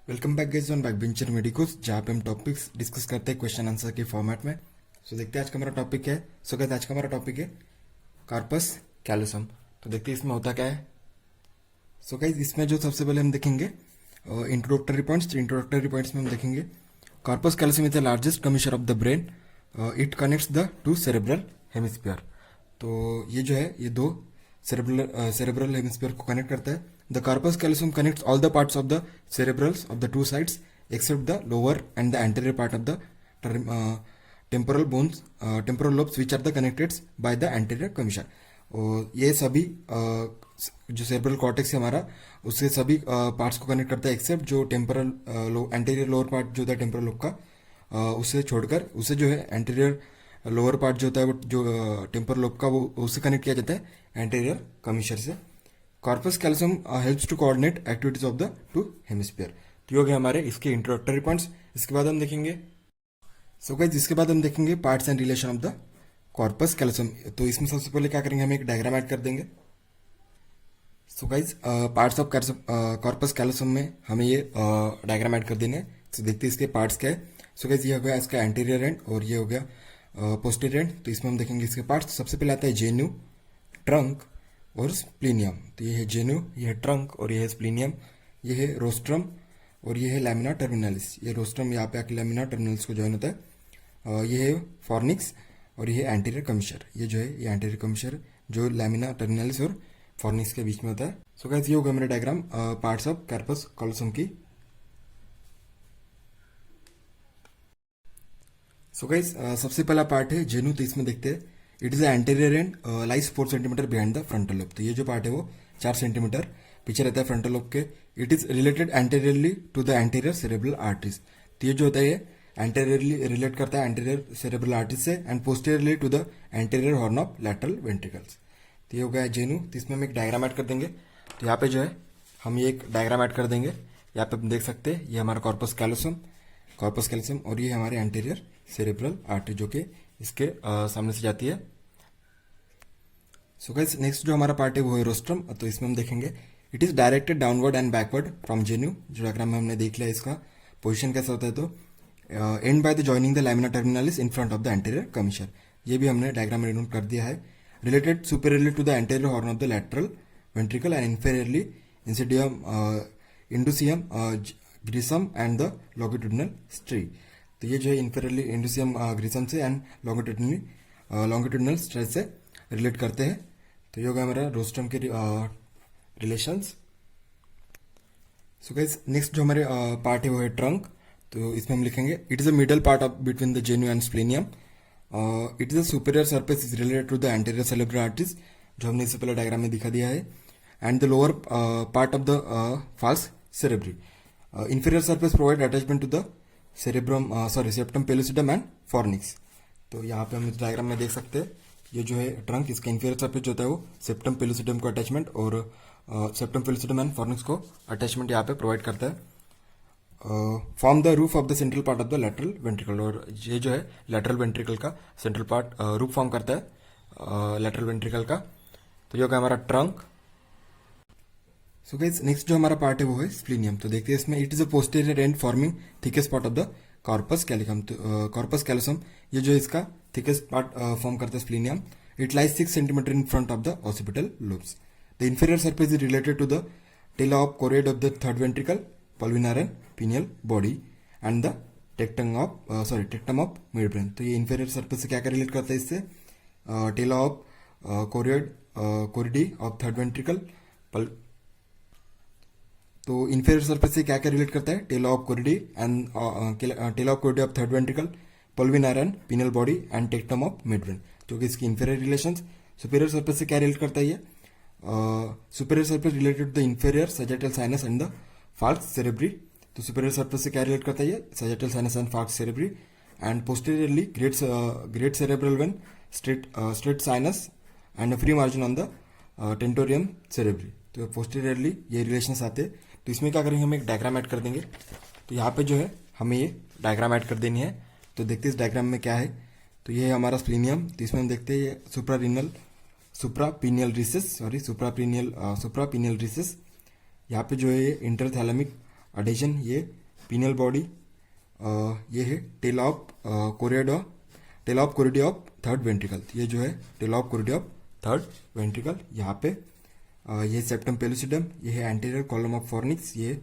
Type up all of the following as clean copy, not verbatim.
Welcome back guys on backbencher medicos, जहाँ पे हम टॉपिक्स डिस्कस करते हैं क्वेश्चन आंसर के फॉर्मेट में। सो देखते हैं आज का हमारा टॉपिक है। सो गाइस आज का हमारा टॉपिक है कार्पस कैलोसम। तो देखते हैं इसमें होता क्या है। सो गाइस इसमें जो सबसे पहले हम देखेंगे इंट्रोडक्टरी पॉइंट्स। इंट्रोडक्टरी पॉइंट्स में हम देखेंगे corpus callosum is the largest commissure of the brain. It connects the two cerebral hemisphere. तो ये जो है ये दो सेरेब्रल हेमिस्फीयर को कनेक्ट करता है। The corpus callosum connects all the parts of the cerebrals of the two sides except the lower and the anterior part of the temporal bones, temporal lobes which are the connected by the anterior commissure। और ये सभी जो cerebral cortex है हमारा, उससे सभी parts को connect करता है एक्सेप्ट जो टेम्पोरल एंटीरियर लोअर पार्ट जो होता है टेम्पोरल लोब का, उससे छोड़कर उसे जो है एंटीरियर लोअर पार्ट जो होता है वो जो टेम्पोरल लोब का वो उससे कनेक्ट किया जाता है एंटीरियर कमीशर से। Corpus callosum helps to coordinate activities of the two hemisphere. तो ये हो गए हमारे इसके इंट्रोडक्टरी पॉइंट्स। इसके बाद हम देखेंगे इसके बाद हम देखेंगे parts and relation of the corpus callosum. तो इसमें सबसे पहले क्या करेंगे, हम एक डायग्राम ऐड कर देंगे। So guys parts of corpus calcium में हमें ये डायग्राम ऐड कर देंगे। तो देखते हैं इसके पार्ट्स क्या है। सो गाइज ये हो गया इसका एंटीरियर एंड और ये हो गया पोस्टीरियर एंड। तो इसमें हम देखेंगे इसके पार्ट्स। सबसे पहले आता है जेन्यू, ट्रंक और स्प्लीनियम। तो ये है जेन्यू, ये है ट्रंक और ये है स्प्लीनियम। ये है रोस्ट्रम और ये है लैमिना टर्मिनलिस। ये रोस्ट्रम यहाँ पे आके लैमिना टर्मिनलिस को ज्वाइन होता है। ये है फॉर्निक्स और ये है एंटीरियर कमीशर। ये जो है ये एंटीरियर कमीशर जो लैमिना टर्मिनलिस और फॉर्निक्स के बीच में होता है। सो गाइस ये होगा मेरा diagram parts of corpus callosum की। सो गाइस सबसे पहला पार्ट है जेन्यू। तो इसमें देखते हैं it is anterior and lies 4 centimetre behind the frontal lobe. तो ये जो पार्ट है वो 4 सेंटीमीटर पीछे रहता है फ्रंटल लोब के। It is related anteriorly to the anterior cerebral arteries. तो ये जो होता है ये एंटीरियरली रिलेट करता है एंटीरियर सेरेब्रल आर्टरीज से and posteriorly to the anterior horn of lateral ventricles. तो ये हो गया जेन्यू। तो इसमें हम एक डायग्राम ऐड कर देंगे। तो यहाँ पे जो है हम ये एक डायग्राम ऐड कर देंगे। यहाँ पे हम देख सकते हैं ये हमारा कॉर्पस कैल्शियम और ये हमारे एंटीरियर सेरेब्रल आर्टरी जो कि इसके सामने से जाती है। सो गाइस नेक्स्ट जो हमारा पार्ट है वो है रोस्ट्रम। तो इसमें हम देखेंगे it is directed downward and backward from genu. जो डायग्राम में हमने देख लिया इसका पोजीशन कैसा होता है। तो and by the joining the lamina terminalis in front of the anterior commissure. ये भी हमने डायग्राम में डिनोट कर दिया है। Related superiorly to the anterior horn of the lateral ventricle and inferiorly indusium indusium griseum and the longitudinal stria. तो ये जो है इन्फेरियरली इंडुसियम ग्रीसम से एंड लॉन्गिट्यूडिनल स्ट्रेस से रिलेट करते हैं। तो ये होगा हमारा रोस्ट्रम के रिलेशंस। सो गाइस नेक्स्ट जो हमारे पार्ट है वो है ट्रंक। तो इसमें हम लिखेंगे it is a middle part of between the genu and splenium. It is a superior surface is related to the anterior cerebral arteries, जो हमने इससे पहले डायग्राम में दिखा दिया है। And the lower part of the falx cerebri. Inferior surface provide attachment to the septum pellucidum and fornix. तो यहाँ पे हम इस डायग्राम में देख सकते हैं ये जो है ट्रंक, इसका इंफीरियर सरफेस जो होता है वो सेप्टम पेलुसिडम को अटैचमेंट और सेप्टम पेलुसिडम एंड फॉर्निक्स को अटैचमेंट यहाँ पे प्रोवाइड करता है। Form the roof of the central part of the lateral ventricle. और ये जो है लैटरल वेंट्रिकल का सेंट्रल पार्ट रूफ फॉर्म करता है लैटरल वेंट्रिकल का। तो ये होगा हमारा ट्रंक। सो गाइस नेक्स्ट जो हमारा पार्ट है वो है स्प्लीनियम। तो देखते हैं इसमें it is a posterior end forming thickest part of the corpus callosum. तो कॉर्पस कैल्शियम ये जो है इसका थिकेस्ट पार्ट फॉर्म करता है splenium. It lies 6 centimetre in front of the occipital lobes. The inferior surface is related to the tela of choroid of the third ventricle, pulvinar and pineal body and the tectum of midbrain. तो ये inferior surface से क्या क्या relate करता है इससे, tela of choroidea of third ventricle. तो inferior surface से क्या क्या रिलेट करता है, tela of choroidea and tela of choroidea of third ventricle, pulvinar and pineal body and tectum of midbrain, जो कि इसकी इंफीरियर रिलेशंस। सुपीरियर सरफेस से क्या रिलेट करता है ये, superior surface related to the inferior sagittal sinus and the falx cerebri. तो superior surface से क्या रिलेट करता है ये, sagittal sinus and falx cerebri. And posteriorly great cerebral vein, straight sinus and free margin on the tentorium cerebri. तो posteriorly ये relations आते हैं। तो इसमें क्या करेंगे, हम एक डायग्राम ऐड कर देंगे। तो यहाँ पे जो है हमें ये डायग्राम ऐड कर देनी है। तो देखते हैं इस डायग्राम में क्या है। तो ये है हमारा स्प्लीनियम। तो इसमें हम देखते हैं ये सुप्रापिनियल रिसेस। यहाँ पे जो है ये इंटरथैलेमिक अडेजन ये पीनल बॉडी, ये है tela of choroidea of third ventricle, ये जो है tela of choroidea of third ventricle. यहाँ पे ये सेप्टम पेलुसिडम, ये है एंटीरियर कॉलम ऑफ फॉर्निक्स, ये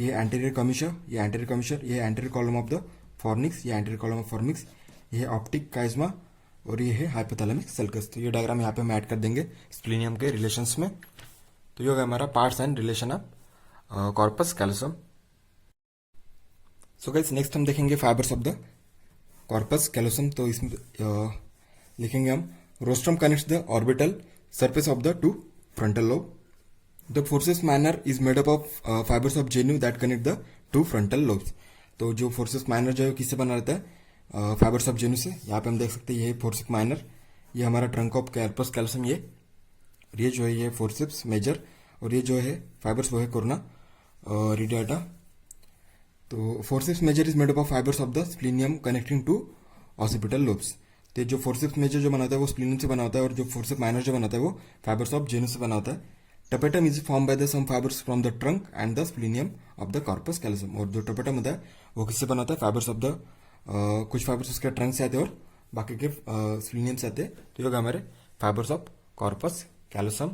एंटीरियर कमीशर, ये एंटीरियर कमीशर, ये anterior column of the fornix, ये एंटीरियर कॉलम ऑफ फॉर्निक्स, ये है ऑप्टिक काइज्मा और ये है हाइपोथैलेमिक सल्कस। तो ये डायग्राम यहाँ पे हम ऐड कर देंगे स्प्लीनियम के रिलेशंस में। तो ये होगा हमारा parts and relation of corpus callosum. So guys next हम देखेंगे fibres of the corpus callosum. तो इसमें लिखेंगे हम rostrum connects the orbital surface of the to frontal lobe. The forces minor is made up of fibres of जेन्यू that connect the two frontal lobes. तो जो forces minor जो है किससे बना रहता है, फाइबर्स ऑफ जेन्यू से। यहाँ पे हम देख सकते हैं ये फोर्सेप माइनर, ये हमारा ट्रंक ऑफ कॉर्पस कैलोसम, ये जो है ये फोर्सेप्स मेजर, और ये जो है फाइबर्स वो है कोरोना रेडिएटा। तो forceps major is made up of fibres of the splenium connecting to occipital lobes. तो जो फोर्सेप्स मेजर जो बनाता है वो स्प्लीनियम से बना होता है, और जो फोर्सेप माइनर जो बनाता है वो फाइबर्स ऑफ जेन्यू से बना होता है। Tapetum is form by the some fibres from the trunk and the splenium of the corpus callosum. और जो टपेटम होता है वो किससे बना होता है, फाइबर्स ऑफ द कुछ फाइबर्स उसके ट्रंक से आते हैं और बाकी के स्प्लीनियम से आते हैं। तो ये होगा हमारे फाइबर्स ऑफ कॉर्पस कैलोसम।